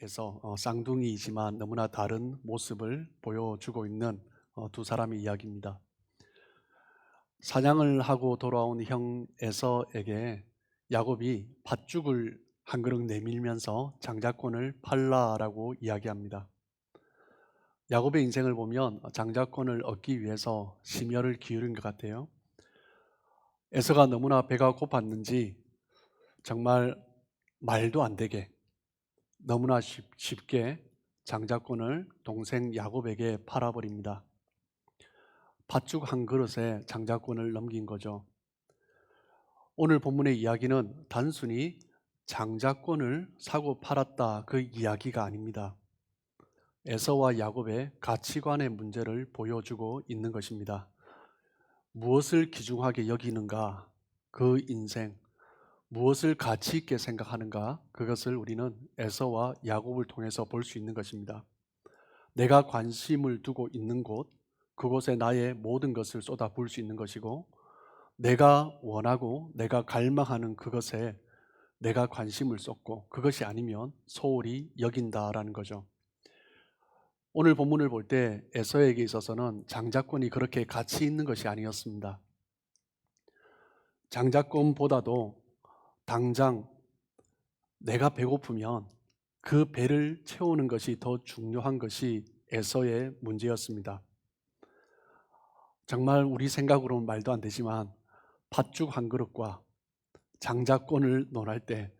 에서 쌍둥이이지만 너무나 다른 모습을 보여주고 있는 두 사람의 이야기입니다. 사냥을 하고 돌아온 형 에서에게 야곱이 팥죽을 한 그릇 내밀면서 장자권을 팔라라고 이야기합니다. 야곱의 인생을 보면 장자권을 얻기 위해서 심혈을 기울인 것 같아요. 에서가 너무나 배가 고팠는지 정말 말도 안 되게 너무나 쉽게 장자권을 동생 야곱에게 팔아버립니다. 팥죽 한 그릇에 장자권을 넘긴 거죠. 오늘 본문의 이야기는 단순히 장자권을 사고 팔았다 그 이야기가 아닙니다. 에서와 야곱의 가치관의 문제를 보여주고 있는 것입니다. 무엇을 귀중하게 여기는가, 그 인생, 무엇을 가치 있게 생각하는가, 그것을 우리는 에서와 야곱을 통해서 볼 수 있는 것입니다. 내가 관심을 두고 있는 곳, 그곳에 나의 모든 것을 쏟아부을 수 있는 것이고, 내가 원하고 내가 갈망하는 그것에 내가 관심을 쏟고 그것이 아니면 소홀히 여긴다라는 거죠. 오늘 본문을 볼 때 에서에게 있어서는 장자권이 그렇게 가치 있는 것이 아니었습니다. 장자권보다도 당장 내가 배고프면 그 배를 채우는 것이 더 중요한 것이 에서의 문제였습니다. 정말 우리 생각으로는 말도 안 되지만 팥죽 한 그릇과 장자권을 논할 때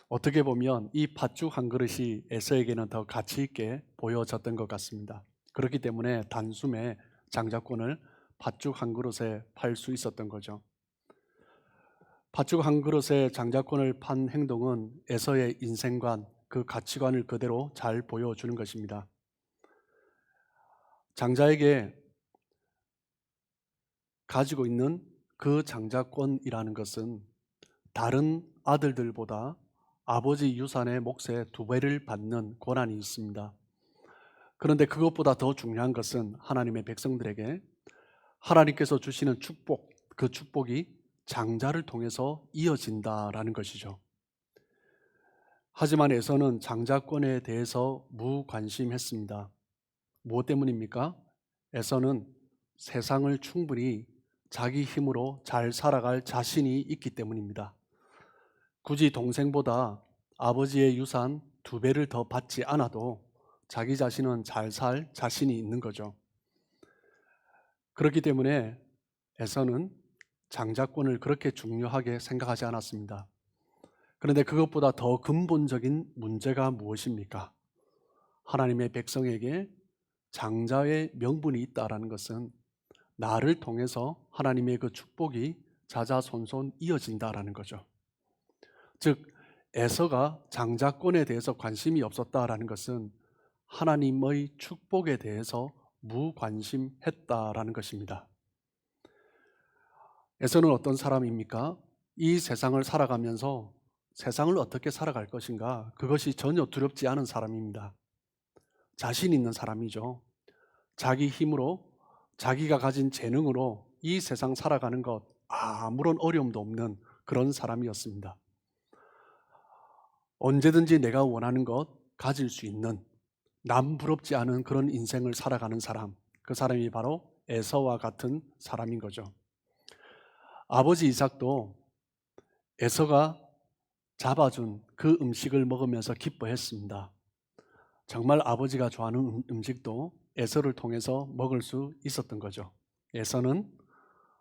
어떻게 보면 이 팥죽 한 그릇이 에서에게는 더 가치 있게 보여졌던 것 같습니다. 그렇기 때문에 단숨에 장자권을 팥죽 한 그릇에 팔 수 있었던 거죠. 팥죽 한 그릇에 장자권을 판 행동은 에서의 인생관, 그 가치관을 그대로 잘 보여주는 것입니다. 장자에게 가지고 있는 그 장자권이라는 것은 다른 아들들보다 아버지 유산의 몫의 2배를 받는 권한이 있습니다. 그런데 그것보다 더 중요한 것은 하나님의 백성들에게 하나님께서 주시는 축복, 그 축복이 장자를 통해서 이어진다라는 것이죠. 하지만 에서는 장자권에 대해서 무관심했습니다. 무엇 때문입니까? 에서는 세상을 충분히 자기 힘으로 잘 살아갈 자신이 있기 때문입니다. 굳이 동생보다 아버지의 유산 2배를 더 받지 않아도 자기 자신은 잘 살 자신이 있는 거죠. 그렇기 때문에 에서는 장자권을 그렇게 중요하게 생각하지 않았습니다. 그런데 그것보다 더 근본적인 문제가 무엇입니까? 하나님의 백성에게 장자의 명분이 있다라는 것은 나를 통해서 하나님의 그 축복이 자자손손 이어진다라는 거죠. 즉 에서가 장자권에 대해서 관심이 없었다라는 것은 하나님의 축복에 대해서 무관심했다라는 것입니다. 에서는 어떤 사람입니까? 이 세상을 살아가면서 세상을 어떻게 살아갈 것인가, 그것이 전혀 두렵지 않은 사람입니다. 자신 있는 사람이죠. 자기 힘으로, 자기가 가진 재능으로 이 세상 살아가는 것 아무런 어려움도 없는 그런 사람이었습니다. 언제든지 내가 원하는 것 가질 수 있는, 남 부럽지 않은 그런 인생을 살아가는 사람, 그 사람이 바로 에서와 같은 사람인 거죠. 아버지 이삭도 에서가 잡아준 그 음식을 먹으면서 기뻐했습니다. 정말 아버지가 좋아하는 음식도 에서를 통해서 먹을 수 있었던 거죠. 에서는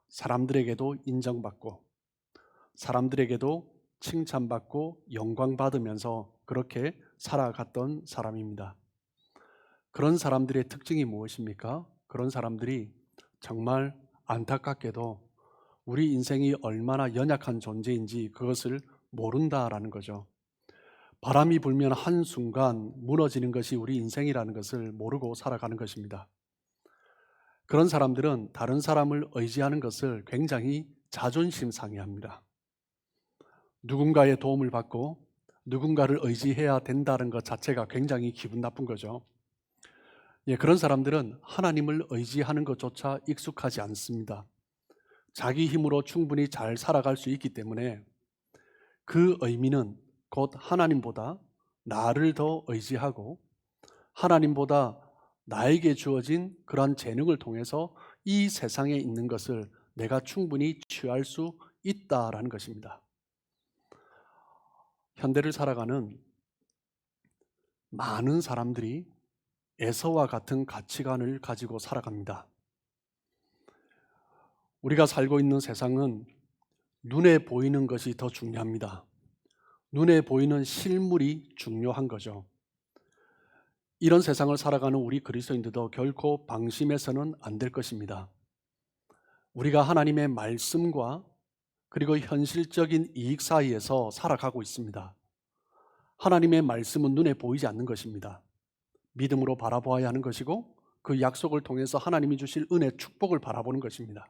사람들에게도 인정받고 사람들에게도 칭찬받고 영광받으면서 그렇게 살아갔던 사람입니다. 그런 사람들의 특징이 무엇입니까? 그런 사람들이 정말 안타깝게도 우리 인생이 얼마나 연약한 존재인지 그것을 모른다라는 거죠. 바람이 불면 한순간 무너지는 것이 우리 인생이라는 것을 모르고 살아가는 것입니다. 그런 사람들은 다른 사람을 의지하는 것을 굉장히 자존심 상해합니다. 누군가의 도움을 받고 누군가를 의지해야 된다는 것 자체가 굉장히 기분 나쁜 거죠. 그런 사람들은 하나님을 의지하는 것조차 익숙하지 않습니다. 자기 힘으로 충분히 잘 살아갈 수 있기 때문에 그 의미는 곧 하나님보다 나를 더 의지하고 하나님보다 나에게 주어진 그러한 재능을 통해서 이 세상에 있는 것을 내가 충분히 취할 수 있다라는 것입니다. 현대를 살아가는 많은 사람들이 에서와 같은 가치관을 가지고 살아갑니다. 우리가 살고 있는 세상은 눈에 보이는 것이 더 중요합니다. 눈에 보이는 실물이 중요한 거죠. 이런 세상을 살아가는 우리 그리스도인들도 결코 방심해서는 안 될 것입니다. 우리가 하나님의 말씀과 그리고 현실적인 이익 사이에서 살아가고 있습니다. 하나님의 말씀은 눈에 보이지 않는 것입니다. 믿음으로 바라보아야 하는 것이고 그 약속을 통해서 하나님이 주실 은혜, 축복을 바라보는 것입니다.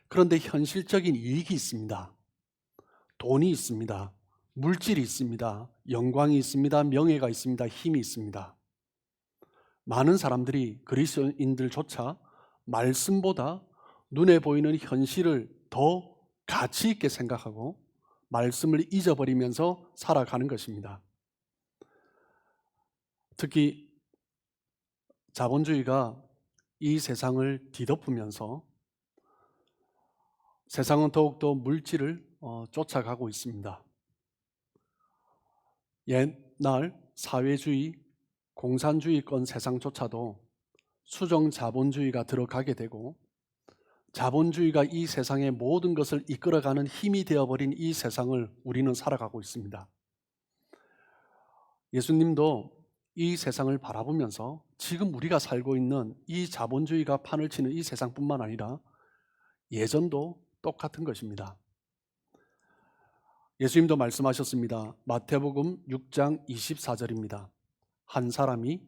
그런데 현실적인 이익이 있습니다. 돈이 있습니다. 물질이 있습니다. 영광이 있습니다. 명예가 있습니다. 힘이 있습니다. 많은 사람들이 그리스도인들조차 말씀보다 눈에 보이는 현실을 더 가치 있게 생각하고 말씀을 잊어버리면서 살아가는 것입니다. 특히 자본주의가 이 세상을 뒤덮으면서 세상은 더욱더 물질을 쫓아가고 있습니다. 옛날 사회주의, 공산주의권 세상조차도 수정 자본주의가 들어가게 되고 자본주의가 이 세상의 모든 것을 이끌어가는 힘이 되어버린 이 세상을 우리는 살아가고 있습니다. 예수님도 이 세상을 바라보면서 지금 우리가 살고 있는 이 자본주의가 판을 치는 이 세상뿐만 아니라 예전도 똑같은 것입니다. 예수님도 말씀하셨습니다. 마태복음 6장 24절입니다. 한 사람이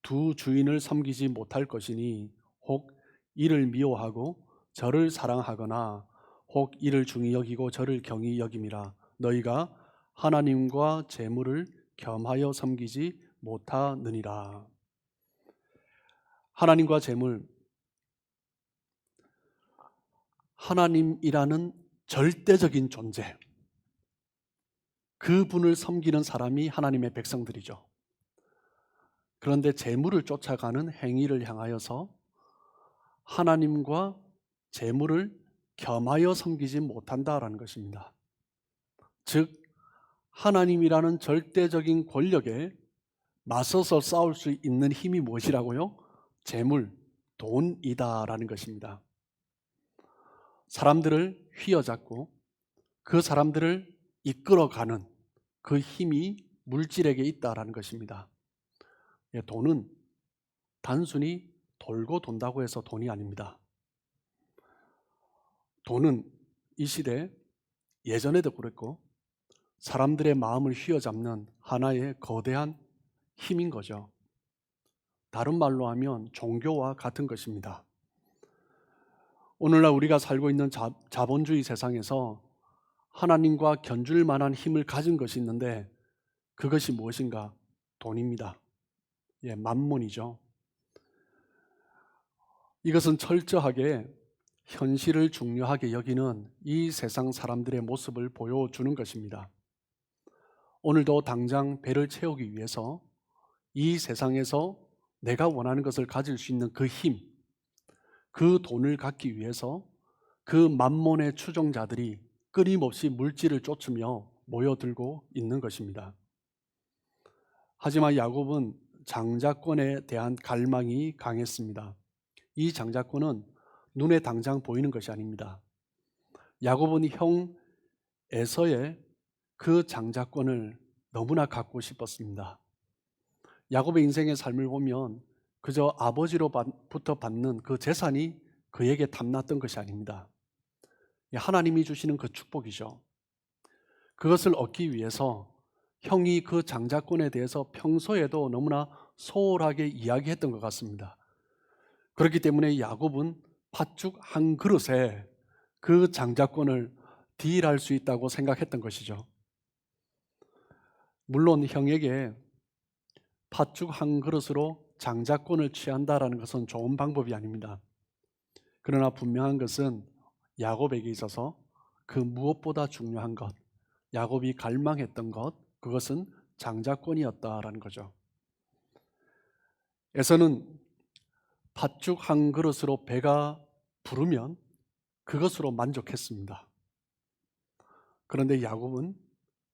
두 주인을 섬기지 못할 것이니 혹 이를 미워하고 저를 사랑하거나 혹 이를 중히 여기고 저를 경히 여김이라. 너희가 하나님과 재물을 겸하여 섬기지 못하느니라. 하나님과 재물, 하나님이라는 절대적인 존재, 그분을 섬기는 사람이 하나님의 백성들이죠. 그런데 재물을 쫓아가는 행위를 향하여서 하나님과 재물을 겸하여 섬기지 못한다라는 것입니다. 즉 하나님이라는 절대적인 권력에 맞서서 싸울 수 있는 힘이 무엇이라고요? 재물, 돈이다라는 것입니다. 사람들을 휘어잡고 그 사람들을 이끌어가는 그 힘이 물질에게 있다라는 것입니다. 돈은 단순히 돌고 돈다고 해서 돈이 아닙니다. 돈은 이 시대, 예전에도 그랬고 사람들의 마음을 휘어잡는 하나의 거대한 힘인 거죠. 다른 말로 하면 종교와 같은 것입니다. 오늘날 우리가 살고 있는 자본주의 세상에서 하나님과 견줄 만한 힘을 가진 것이 있는데 그것이 무엇인가? 돈입니다. 만몬이죠. 이것은 철저하게 현실을 중요하게 여기는 이 세상 사람들의 모습을 보여주는 것입니다. 오늘도 당장 배를 채우기 위해서 이 세상에서 내가 원하는 것을 가질 수 있는 그 힘, 그 돈을 갖기 위해서 그 만몬의 추종자들이 끊임없이 물질을 쫓으며 모여들고 있는 것입니다. 하지만 야곱은 장자권에 대한 갈망이 강했습니다. 이 장자권은 눈에 당장 보이는 것이 아닙니다. 야곱은 형 에서의 그 장자권을 너무나 갖고 싶었습니다. 야곱의 인생의 삶을 보면 그저 아버지로부터 받는 그 재산이 그에게 탐났던 것이 아닙니다. 하나님이 주시는 그 축복이죠. 그것을 얻기 위해서 형이 그 장자권에 대해서 평소에도 너무나 소홀하게 이야기했던 것 같습니다. 그렇기 때문에 야곱은 팥죽 한 그릇에 그 장자권을 딜할 수 있다고 생각했던 것이죠. 물론 형에게 팥죽 한 그릇으로 장자권을 취한다라는 것은 좋은 방법이 아닙니다. 그러나 분명한 것은 야곱에게 있어서 그 무엇보다 중요한 것, 야곱이 갈망했던 것, 그것은 장자권이었다라는 거죠. 에서는 팥죽 한 그릇으로 배가 부르면 그것으로 만족했습니다. 그런데 야곱은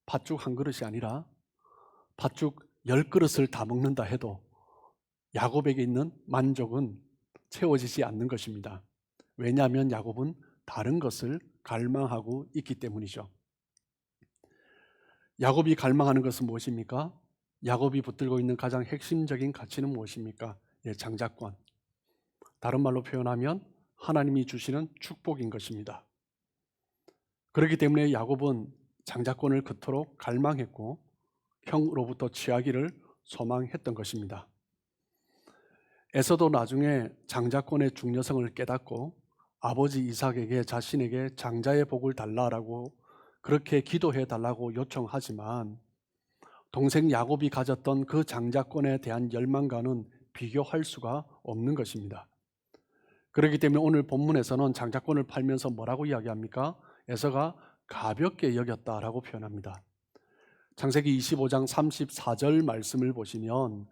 팥죽 한 그릇이 아니라 팥죽 10그릇을 다 먹는다 해도 야곱에게 있는 만족은 채워지지 않는 것입니다. 왜냐하면 야곱은 다른 것을 갈망하고 있기 때문이죠. 야곱이 갈망하는 것은 무엇입니까? 야곱이 붙들고 있는 가장 핵심적인 가치는 무엇입니까? 장자권. 다른 말로 표현하면 하나님이 주시는 축복인 것입니다. 그렇기 때문에 야곱은 장자권을 그토록 갈망했고 형으로부터 취하기를 소망했던 것입니다. 에서도 나중에 장자권의 중요성을 깨닫고 아버지 이삭에게 자신에게 장자의 복을 달라라고 그렇게 기도해 달라고 요청하지만 동생 야곱이 가졌던 그 장자권에 대한 열망과는 비교할 수가 없는 것입니다. 그렇기 때문에 오늘 본문에서는 장자권을 팔면서 뭐라고 이야기합니까? 에서가 가볍게 여겼다라고 표현합니다. 창세기 25장 34절 말씀을 보시면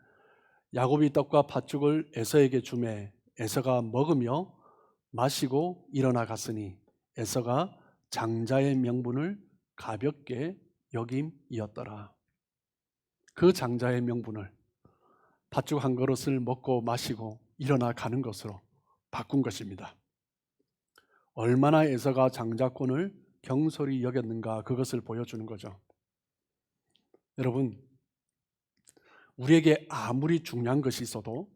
야곱이 떡과 팥죽을 에서에게 주매 에서가 먹으며 마시고 일어나 갔으니 에서가 장자의 명분을 가볍게 여김이었더라. 그 장자의 명분을 팥죽 한 그릇을 먹고 마시고 일어나 가는 것으로 바꾼 것입니다. 얼마나 에서가 장자권을 경솔히 여겼는가 그것을 보여주는 거죠. 여러분, 우리에게 아무리 중요한 것이 있어도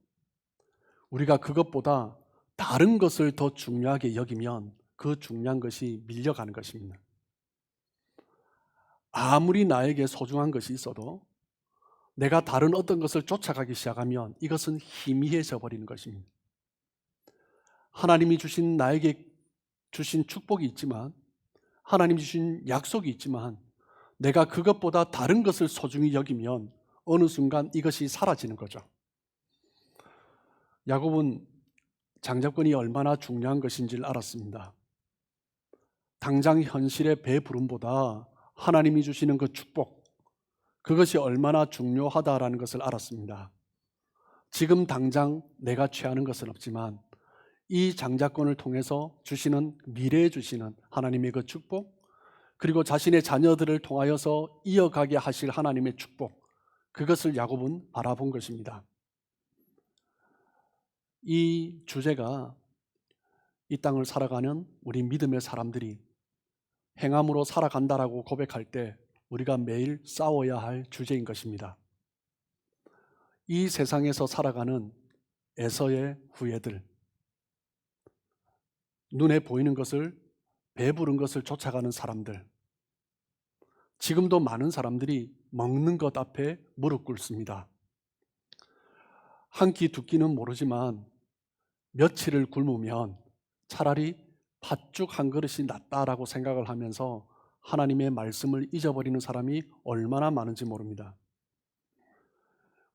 우리가 그것보다 다른 것을 더 중요하게 여기면 그 중요한 것이 밀려가는 것입니다. 아무리 나에게 소중한 것이 있어도 내가 다른 어떤 것을 쫓아가기 시작하면 이것은 희미해져 버리는 것입니다. 하나님이 주신 나에게 주신 축복이 있지만 하나님이 주신 약속이 있지만 내가 그것보다 다른 것을 소중히 여기면 어느 순간 이것이 사라지는 거죠. 야곱은 장자권이 얼마나 중요한 것인지를 알았습니다. 당장 현실의 배부름보다 하나님이 주시는 그 축복, 그것이 얼마나 중요하다라는 것을 알았습니다. 지금 당장 내가 취하는 것은 없지만 이 장자권을 통해서 주시는 미래에 주시는 하나님의 그 축복, 그리고 자신의 자녀들을 통하여서 이어가게 하실 하나님의 축복, 그것을 야곱은 바라본 것입니다. 이 주제가 이 땅을 살아가는 우리 믿음의 사람들이 행함으로 살아간다라고 고백할 때 우리가 매일 싸워야 할 주제인 것입니다. 이 세상에서 살아가는 에서의 후예들, 눈에 보이는 것을 배부른 것을 쫓아가는 사람들, 지금도 많은 사람들이 먹는 것 앞에 무릎 꿇습니다. 한 끼 두 끼는 모르지만 며칠을 굶으면 차라리 팥죽 한 그릇이 낫다라고 생각을 하면서 하나님의 말씀을 잊어버리는 사람이 얼마나 많은지 모릅니다.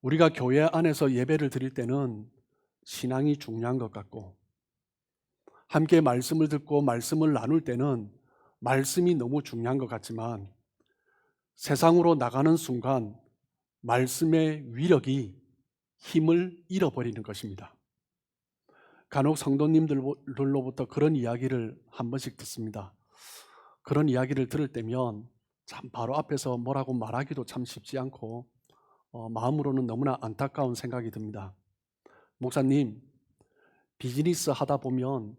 우리가 교회 안에서 예배를 드릴 때는 신앙이 중요한 것 같고 함께 말씀을 듣고 말씀을 나눌 때는 말씀이 너무 중요한 것 같지만 세상으로 나가는 순간 말씀의 위력이 힘을 잃어버리는 것입니다. 간혹 성도님들로부터 그런 이야기를 한 번씩 듣습니다. 그런 이야기를 들을 때면 참 바로 앞에서 뭐라고 말하기도 참 쉽지 않고 마음으로는 너무나 안타까운 생각이 듭니다. 목사님, 비즈니스 하다 보면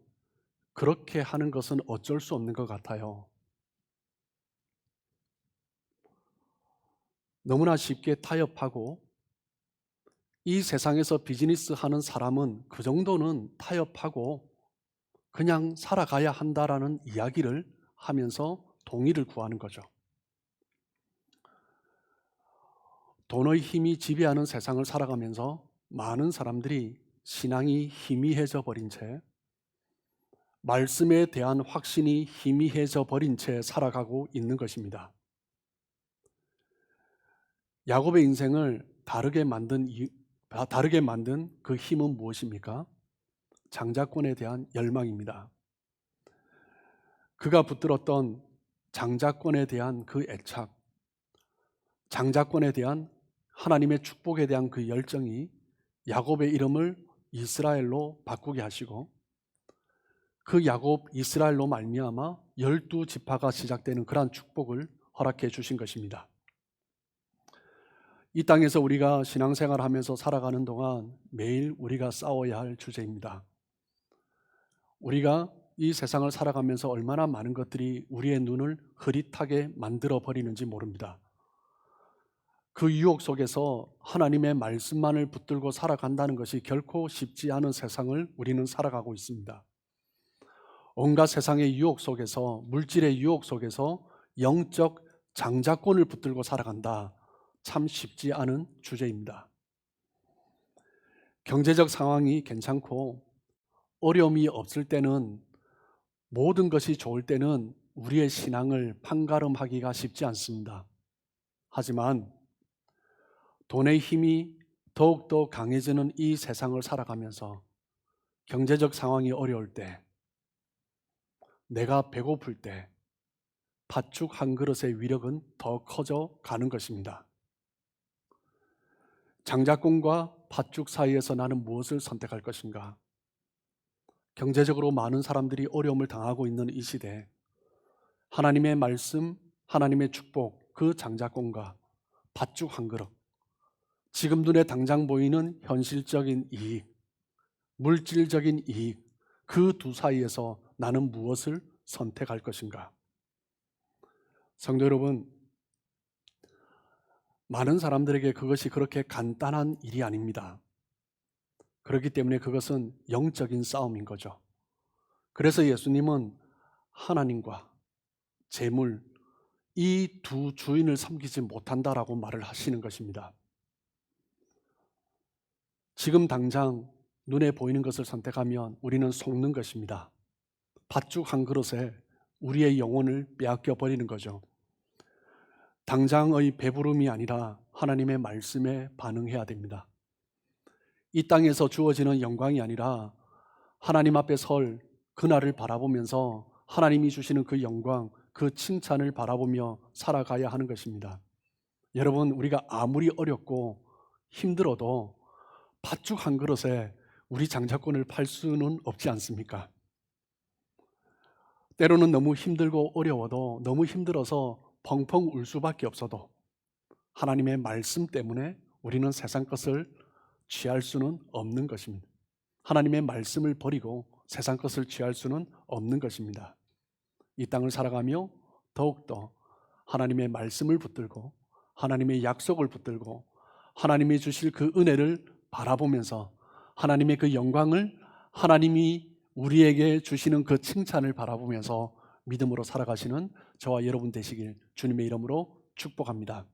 그렇게 하는 것은 어쩔 수 없는 것 같아요. 너무나 쉽게 타협하고 이 세상에서 비즈니스 하는 사람은 그 정도는 타협하고 그냥 살아가야 한다라는 이야기를 하면서 동의를 구하는 거죠. 돈의 힘이 지배하는 세상을 살아가면서 많은 사람들이 신앙이 희미해져 버린 채 말씀에 대한 확신이 희미해져 버린 채 살아가고 있는 것입니다. 야곱의 인생을 다르게 만든 그 힘은 무엇입니까? 장자권에 대한 열망입니다. 그가 붙들었던 장자권에 대한 그 애착, 장자권에 대한 하나님의 축복에 대한 그 열정이 야곱의 이름을 이스라엘로 바꾸게 하시고, 그 야곱 이스라엘로 말미암아 12지파가 시작되는 그러한 축복을 허락해 주신 것입니다. 이 땅에서 우리가 신앙생활을 하면서 살아가는 동안 매일 우리가 싸워야 할 주제입니다. 우리가 이 세상을 살아가면서 얼마나 많은 것들이 우리의 눈을 흐릿하게 만들어 버리는지 모릅니다. 그 유혹 속에서 하나님의 말씀만을 붙들고 살아간다는 것이 결코 쉽지 않은 세상을 우리는 살아가고 있습니다. 온갖 세상의 유혹 속에서, 물질의 유혹 속에서 영적 장자권을 붙들고 살아간다. 참 쉽지 않은 주제입니다. 경제적 상황이 괜찮고 어려움이 없을 때는, 모든 것이 좋을 때는 우리의 신앙을 판가름하기가 쉽지 않습니다. 하지만 돈의 힘이 더욱더 강해지는 이 세상을 살아가면서 경제적 상황이 어려울 때, 내가 배고플 때 팥죽 한 그릇의 위력은 더 커져 가는 것입니다. 장자권과 팥죽 사이에서 나는 무엇을 선택할 것인가? 경제적으로 많은 사람들이 어려움을 당하고 있는 이 시대에 하나님의 말씀, 하나님의 축복, 그 장자권과 팥죽 한 그릇, 지금 눈에 당장 보이는 현실적인 이익, 물질적인 이익, 그 두 사이에서 나는 무엇을 선택할 것인가? 성도 여러분, 많은 사람들에게 그것이 그렇게 간단한 일이 아닙니다. 그렇기 때문에 그것은 영적인 싸움인 거죠. 그래서 예수님은 하나님과 재물, 이 두 주인을 섬기지 못한다라고 말을 하시는 것입니다. 지금 당장 눈에 보이는 것을 선택하면 우리는 속는 것입니다. 팥죽 한 그릇에 우리의 영혼을 빼앗겨 버리는 거죠. 당장의 배부름이 아니라 하나님의 말씀에 반응해야 됩니다. 이 땅에서 주어지는 영광이 아니라 하나님 앞에 설 그날을 바라보면서 하나님이 주시는 그 영광, 그 칭찬을 바라보며 살아가야 하는 것입니다. 여러분, 우리가 아무리 어렵고 힘들어도 팥죽 한 그릇에 우리 장자권을 팔 수는 없지 않습니까? 때로는 너무 힘들고 어려워도, 너무 힘들어서 펑펑 울 수밖에 없어도 하나님의 말씀 때문에 우리는 세상 것을 취할 수는 없는 것입니다. 하나님의 말씀을 버리고 세상 것을 취할 수는 없는 것입니다. 이 땅을 살아가며 더욱더 하나님의 말씀을 붙들고 하나님의 약속을 붙들고 하나님이 주실 그 은혜를 바라보면서 하나님의 그 영광을, 하나님이 우리에게 주시는 그 칭찬을 바라보면서 믿음으로 살아가시는 저와 여러분 되시길 주님의 이름으로 축복합니다.